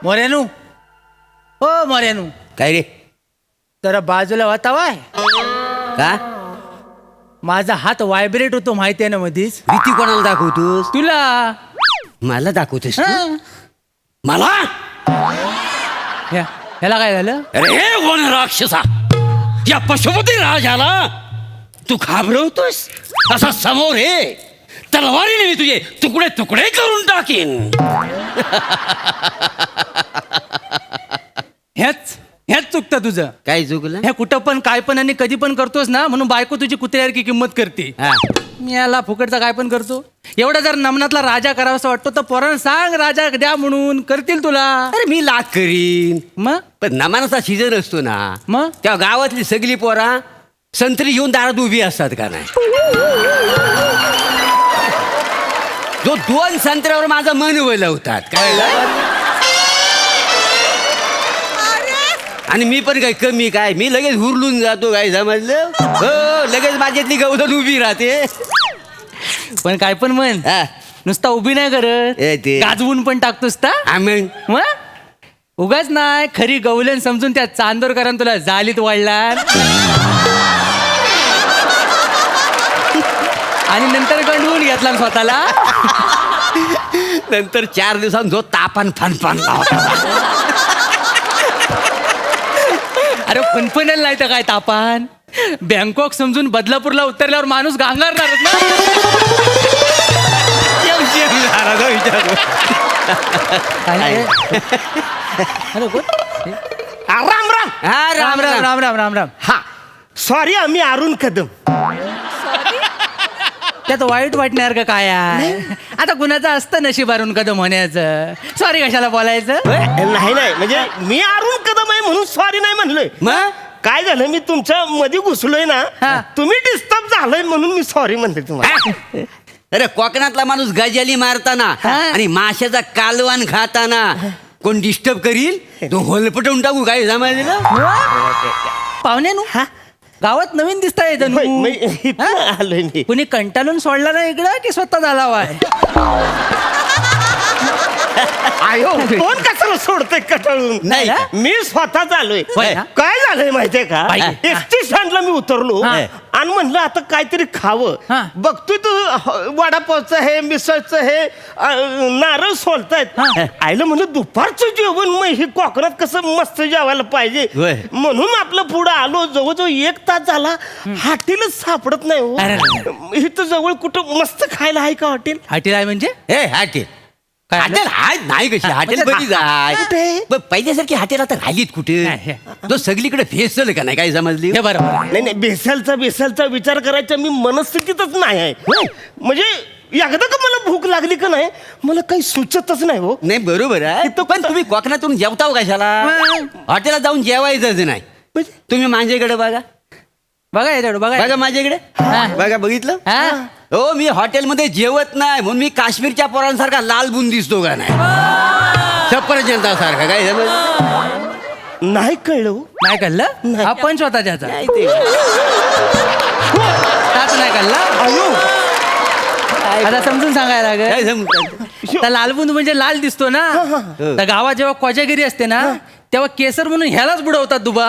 मोऱ्यानू हो मोऱ्यानू काय रे? जरा बाजूला वातावाय का? माझा हात व्हायब्रेट होतो माहिती आहे ना मधीच. भीती कोणाला दाखवतोस? तुला मला दाखवतोस तू? हं. मला? ह्याला काय झालं? अरे वन राक्षसा, या पशुपती राजाला तू घाबरवतोस? असा समोर हे तलवारीने मी तुझे तुकडे तुकडे करून टाकीन. ह्याच चुकतं तुझं. काय चुकलं? हे कुठं पण काय पण आणि कधी पण करतोस ना, म्हणून बायको तुझी कुत्र्यासारखी किंमत करते. मी याला फुकटचा काय पण करतो. एवढा जर नमनातला राजा करावासा वाटतो तर पोरांना सांग राजा द्या म्हणून, करतील तुला. अरे मी लाख करीन, मग पण नमानाचा सीजन असतो ना, मग त्या गावातली सगळी पोरा संत्री घेऊन दारात उभी असतात का नाही? जो 2 संत्र्यावर माझं मन वळवतात काय. आणि मी पण काय कमी काय, मी लगेच हुरलून जातो काय, समजलं? हो, लगेच माझ्यातली गवदन उभी राहते. पण काय पण म्हण, हा. नुसता उभी नाही करत, ते. गाजवून पण टाकतोस ता. आम्ही मग उगाच नाही, खरी गवलन समजून त्या चांदोरकरांनी तुला जालीत वाढला आणि नंतर गंडवून घेतला स्वतःला. नंतर 4 दिवसांत जो तापन फनफन अरे फनफनेल नाही तर काय तापान. बँकॉक समजून बदलापूरला उतरल्यावर माणूस गांगारणारच ना. अरे कोण? राम राम. हा राम राम राम राम राम राम. हा सॉरी, आम्ही अरुण कदम. त्यात वाईट वाटण्यासारखं काय आहे? आता कुणाचं असतं नशीब अरुण कदम होण्याचं. सॉरी कशाला बोलायचं? नाही नाही, म्हणजे मी अरुण कदम आहे म्हणून सॉरी नाही म्हणलोय. मग काय झालं, मी तुमच्या मध्ये घुसलोय हा. ना, तुम्ही डिस्टर्ब झालोय म्हणून मी सॉरी म्हणते तुम्हाला. अरे कोकणातला माणूस गजाली मारताना हा. आणि माशाचा कालवान खाताना कोण डिस्टर्ब करील तो होलपटवून टाकू काय, समजलं? पाहुण्यानु गावात नवीन दिसताय जणू. होय, मी इथनं आलोय मी. कुणी कंटाळून सोडला ना इकडं की स्वतः झाला वाय? आयो, कोण कशाला सोडतंय कटाळून? नाही ना? मी स्वतःच आलोय. होय ना? काय झालंय माहितीये का, बाई. एसटी स्टँडला मी उतरलो हा. आणि म्हणलं आता काहीतरी खावं. हा. बघतोय तू वडापावचं हे, मिसळचं हे, नारळ सोलतायत. हा. आईला म्हणलं दुपारचं जेवण मग हे कोकणात कसं मस्त जेवायला पाहिजे, होय. म्हणून आपलं पुढं आलो. जवळजवळ 1 तास झाला, हॉटेलच सापडत नाही अरे, हो. इथं जवळ कुठं मस्त खायला आहे का हॉटेल? हॉटेल आहे म्हणजे हे हॉटेल काय हॉटेल हाय नाही कशी हॉटेल बरी जाय. कुठे? पण पहिल्यासारखी हॉटेल आता राहिलीत कुठे? नाही, तो सगळीकडे फेसल का नाही, काय समजली? हे बरोबर. नाही नाही, बेसालचा विचार करायचा मी मनस्थितीतच नाही आहे. म्हणजे एकदा का मला भूक लागली का नाही, मला काही सुचतच नाही हो. नाही बरोबर आहे, इथं पण तुम्ही कोकणातून जेवताव कशाला? हॉटेलात जाऊन जेवायचंच नाही. म्हणजे तुम्ही माझ्याकडे बघा, बघा याच्याकडे बघा. बघा माझ्याकडे, हा. बघा बघितलं? हा. हो, मी हॉटेलमध्ये जेवत नाही म्हणून मी काश्मीरच्या पोरांसारखा लाल बुन दिसतो का नाही, सफरचंदासारखा, काय समज? नाही कळलं हो. नाही कळलं? आपण स्वतःच्याचा नाही ते. त्याच नाही कळलं. आयो, आता समजून सांगायला काय लागेल. समजतं? तर लालबुंद म्हणजे लाल दिसतो ना, तर गावात जेव्हा कोजागिरी असते ना तेव्हा केसर म्हणून ह्यालाच बुडवतात दुबा.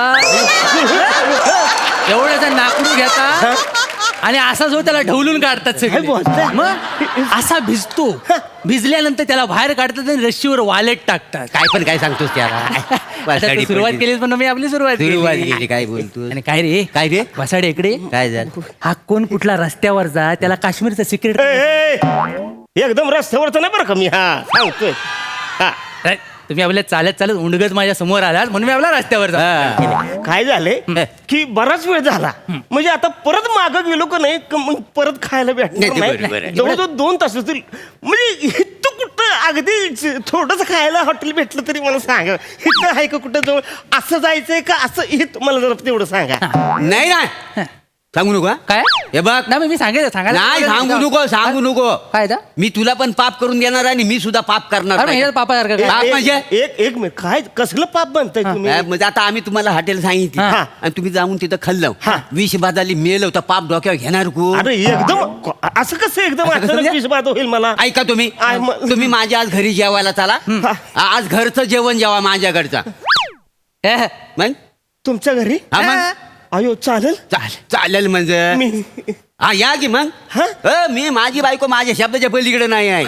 एवढ्याचा नाकडू घेतात आणि असा जो त्याला ढवलून काढतात काय सगळे. बोलताय? मग असा भिजतो, भिजल्यानंतर त्याला बाहेर काढतात आणि रश्शीवर वालेट टाकतात. काय पण काय सांगतोस त्याला? आता तू सुरुवात केलीस पण मी आपली सुरुवात सुरुवात केली. केली, काय बोलतो? आणि काय रे काय रे? वसाडे इकडे काय झालं? हा कोण कुठला रस्त्यावर जा त्याला काश्मीरचं सिक्रेट. एकदम रस्त्यावरच नाही बरं का मी. हा सांगतोय. हा तुम्ही आपल्या चालत चालत उंडगत माझ्या समोर आलात म्हणून मी आपला रस्त्यावर जा. काय झालंय की बराच वेळ झाला, म्हणजे आता परत मागं गेलो का नाही मग परत खायला नाही, ते भेटणार बरोबर नाही. आहे. जवळजवळ 2 तास होतील. म्हणजे इथं कुठं अगदी थोडंच खायला हॉटेल भेटलं तरी मला सांगा. इथं आहे का कुठं जवळ? असं जायचंय का असं हे मला जरा तेवढं सांगा. नाही नाही, सांगू नको हा? काय हे बघ नाही मी सांगेल सांगायला नाही सांगू नको काय दा मी तुला पण पाप करून देणार आणि मी सुद्धा पाप करणार अरे नाही. ह्याच्यात पापासारखं काय? पाप म्हणजे? एक मिनिट काय कसलं पाप बनताय तुम्ही म्हणजे आता आम्ही तुम्हाला हॉटेल सांगितलं हा. आणि तुम्ही जाऊन तिथं खाल्लं हा. विष बाजाली मेलं तर पाप डोक्यावर घेणार कोण? अरे एकदम असं कसं एकदम असं कसं अचानक म्हणजे? विषबाध होईल मला ऐका तुम्ही आय म- तुम्ही माझ्या आज घरी जेवायला चला आज घरचं जेवण जेवा माझ्याकडचं हे, मग तुमच्या घरी हा मग अयो चालेल चालेल म्हणजे मी हा या की मग हा? मी माझी बायको माझ्या शब्दाच्या पलीकडे नाही आहे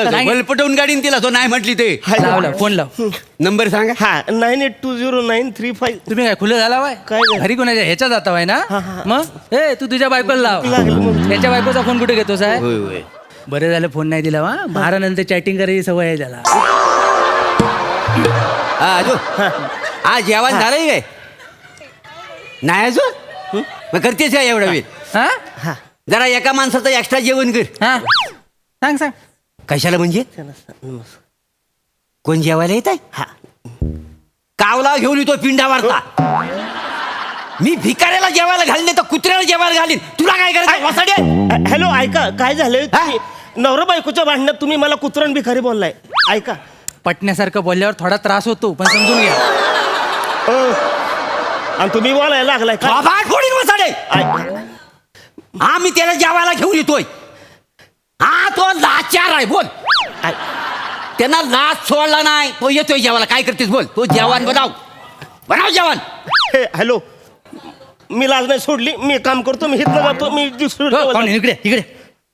नाही. पटवून गाडीन तिला तो नाही म्हटली ते लाव लाव फोन लाव नंबर सांगा हा 98209355 तुम्ही काय खुलं झाला वाय काय झालं? घरी कोणाच्या ह्याच्या जाता वाय ना हा, हा. मग ए तू तुझ्या बायकोला लाव लागलं मग. त्याच्या बायकोचा फोन कुठे घेतोस आहे होय होय बरं झालं फोन नाही दिला वा महारानंतर चॅटिंग करायची सवय आहे त्याला हा अजून हा जेवण झालंय काय नाही अजून मग करतेस का एवढा वेळ हा हा जरा एका माणसाचं एक्स्ट्रा जेवण कर हा सांग सांग कशाला म्हणजे नमस्कार. कोण जेवायला येत आहे हा कावला घेऊन येतो पिंडावरचा मी भिकाऱ्याला जेवायला घालीन नाही तर कुत्र्याला जेवायला घालीन तुला काय करायचं वसाडे हॅलो ऐका काय झालंय हा? तुम्ही नवरा बायकोच्या भांडणात तुम्ही मला कुत्रण भिकारी बोललाय ऐका पटण्यासारखं बोलल्यावर थोडा त्रास होतो पण समजून घ्या आणि तुम्ही बोलायला लागलाय का बाबा कोणी वसाडे हा मी त्याला जेवायला घेऊन येतोय हा तो लाचार आहे बोल त्यांना लाच सोडला नाही तो येतोय जेवायला काय करतेस बोल तो जेवण बनव जेवण हॅलो मी लाज नाही सोडली मी काम करतो मी इथनं जातो मी हो, कोण? इकडे इकडे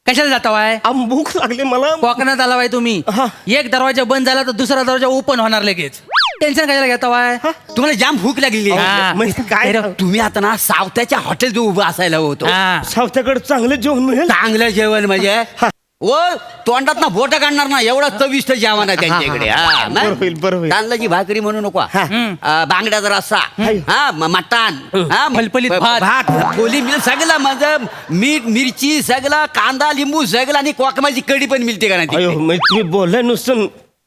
कशाला जाता वाय भूक लागली मला कोकणात आला वाय तुम्ही हा. एक दरवाजा बंद झाला तर दुसरा दरवाजा ओपन होणार लगेच टेन्शन कशाला घेता वाय तुम्हाला जाम भूक लागली हा. म्हणजे काय तुम्ही आता ना सावत्याच्या हॉटेल उभं असायला होतो हा. सावत्याकडे चांगलं जेवण मिळेल चांगलं जेवण म्हणजे ओ तोंडात ना बोट काढणार ना एवढा चविष्ट जेवण आहे त्यांच्याकडे हा, बरं होईल, बरं होईल. तांदळाची भाकरी म्हणू नको हा. बांगड्याचा रस्सा हा मटण हा फलफलीत भात. भात खोली मिळ सगळं माझं मीठ मिरची सगळं कांदा लिंबू सगळं आणि कोकमाची कढी पण मिळते का नाही अयो तिकडे? म्हणजे तुम्ही बोललाय नुसतं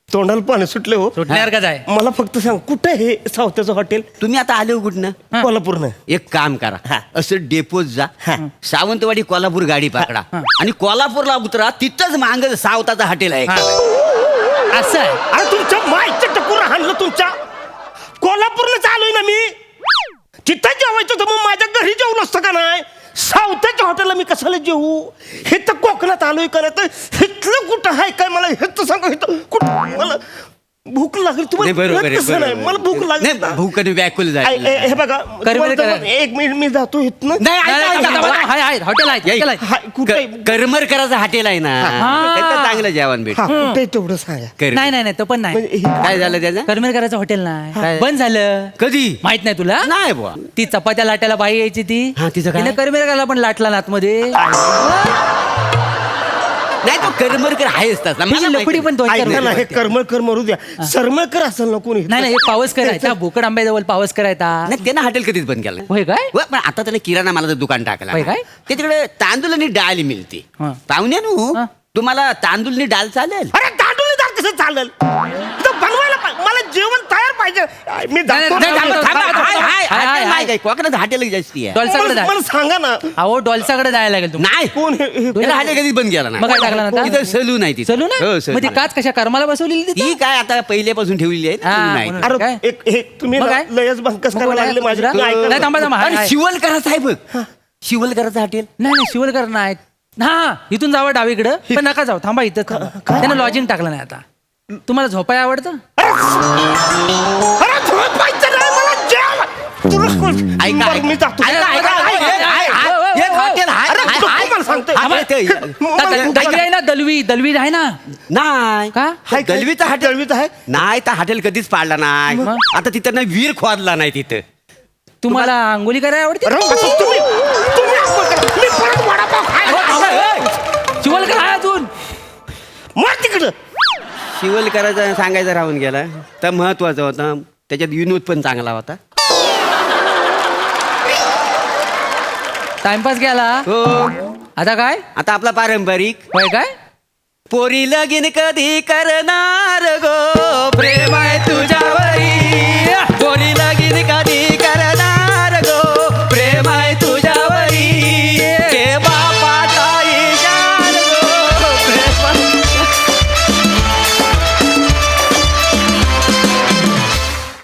तोंडाला पाणी सुटले हो सुटण्यासारखंच आहे मला फक्त सांग कुठे हे सावत्याचं हॉटेल तुम्ही आता आले हो कुठनं हा. कोल्हापूरनं एक काम करा हा. असं डेपोत जा हा. सावंतवाडी कोल्हापूर गाडी पकडा आणि कोल्हापूरला उतरा तिथंच मांग सावताचं हॉटेल आहे हा. असं आहे अरे तुमच्या माईचं टकुर हाणलं तुमच्या कोल्हापूरला चालूय ना मी तिथं जेवायचं तर मग माझ्या घरी जेवू नसतं का नाही सावत्याच्या हॉटेलला मी कशाला जेवू हे तर कोकणात आलोय का नाही तर इथलं कुठं आहे काय मला हे तर सांगा इथं कुठं मला भूक लागली नाही, तुम्हाला बरोबर आहे, कळत कसं नाही बरोबर मला भूक आहे. लागली नाही, भूक आणि व्याकुल जायचं हे बघा तुम्हाला करा. तर एक मिनिट मी जातो इथनं नाही, ऐका, नाही, ऐका, नाही, ऐका. आहे, आहे, हॉटेल आहे हॉटेल आहे हाय, कुठे करमरकराचं हॉटेल आहे ना तिथं चांगलं जेवण भेट हा कुठे तेवढं सांगा नाही नाही नाही तो पण नाही म्हणजे हे- काय झालं त्याचं करमेरकराचं हॉटेल नाही काय? बंद झालं कधी माहित नाही तुला नाही बुवा ती चपात्या लाटायला बाई यायची ती हा, तिचं काय? तिने करमेरकरला पण लाटला ना आतमध्ये नाही तो करमरकर आहेच तसा मला तिची माहिती लपडी पण तो ऐका करमेरकर ना हे होती. करमळकर मरू द्या सरमळकर असेल ना कोणी नाही नाही एक पावस करायचा भोकड आंब्याजवळ पावस करायचा नाही त्यानं हॉटेल कधीच बंद केलं होय काय व, पण आता त्याने किराणा मालाचं दुकान टाकलं होय काय? ते तिकडे तांदूळ आणि डाळ मिळते हा. पाहुण्यानु हा. तुम्हाला तांदूळ आणि डाळ चालेल अरे तांदूळ दाल कसं चालेल इथं बनवायला मला जेवण तयार पाहिजे मी नाही, जातो नाही, ना. थांबा, थांबा, हाय, हाय. कोकणात हॉटेल जास्ती आहे डॉल्साकडे मला जाय मला सांगा ना अहो डॉल्साकडे जायला लागेल तुम्ही नाही कोण त्याला हॉटेल कधीच बंद केला मग काय टाकलं ना आता? तिथं सलून आहे तिथं. चलू ना हो, मग सलून ती आहे. काच कशा कर्माला बसवलेली तिथं? ती काय आता पहिल्यापासून ठेवलेली आहे हा, सलून आहे. म्हणून. अरे काय? हे तुम्ही मग ना काय? लयच बंकस मग करायला काय? लागले माझे दुसरा? तुम्ही ऐका ना. नाही, थांबा, थांबा. हाय, अरे हाय. शिवलकराचं आहे बघ शिवलकराचं हॉटेल नाही नाही शिवलकर नाही हा इथून जावं डावीकडं पण नका जाऊ थांबा इथं थांबा. त्यानं लॉजिंग टाकलं नाही आता तुम्हाला झोपाय आवडतं अरे झोपायचं नाही मला जेव ऐका, बरं, मी जातो ऐका, ऐका, अरे, एक हॉटेल आहे, अरे, आहे, तू आहे. मला सांगतोय. हा, आहे ते. दलवी आहे ना दलवी दलवी आहे ना नाही का? हाय काय? दलवीचं हॉटेल दलवीचं आहे? नाही तर हॉटेल कधीच पाडला नाही मग? आता तिथं ना वीर खोदला नाही तिथं तुम्हाला आंघोळी करायला आवडते अरे, असं तुम्ही असं करा. मी परत वडापाव खायला शिवलकर आहे अजून मग तिकडं शिवलकराचं सांगायचं राहून गेला तर महत्वाचं होतं त्याच्यात विनोद पण चांगला होता टाइमपास गेला हो आता काय आता आपला पारंपरिक होय काय पोरी लगीन कधी करणार गो प्रेम आहे तुझ्यावरी पोरी लगीन